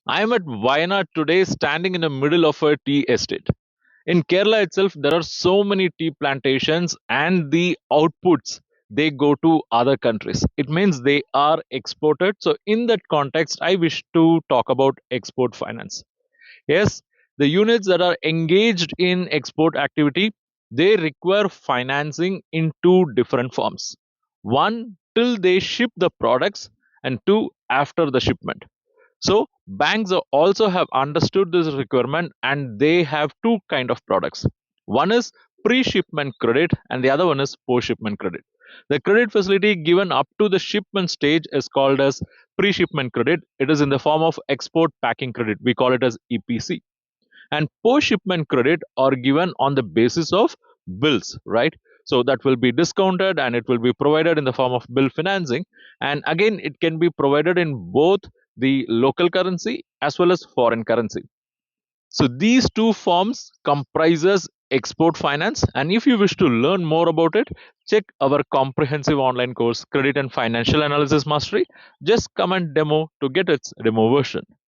I am at Wayanad today, standing in the middle of a tea estate. In Kerala itself, there are so many tea plantations, and the outputs they go to other countries. It means they are exported. So, in that context, I wish to talk about export finance. Yes, the units that are engaged in export activity, they require financing in two different forms. One, till they ship the products, and two, after the shipment. So banks also have understood this requirement, and they have two kind of products. One is pre-shipment credit and the other one is post-shipment credit. The credit facility given up to the shipment stage is called as pre-shipment credit. It is in the form of export packing credit. We call it as EPC. And post shipment credit are given on the basis of bills, right? So that will be discounted and it will be provided in the form of bill financing, and again it can be provided in both the local currency as well as foreign currency. So these two forms comprises export finance, and if you wish to learn more about it, check our comprehensive online course, Credit and Financial Analysis Mastery. Just come and demo to get its demo version.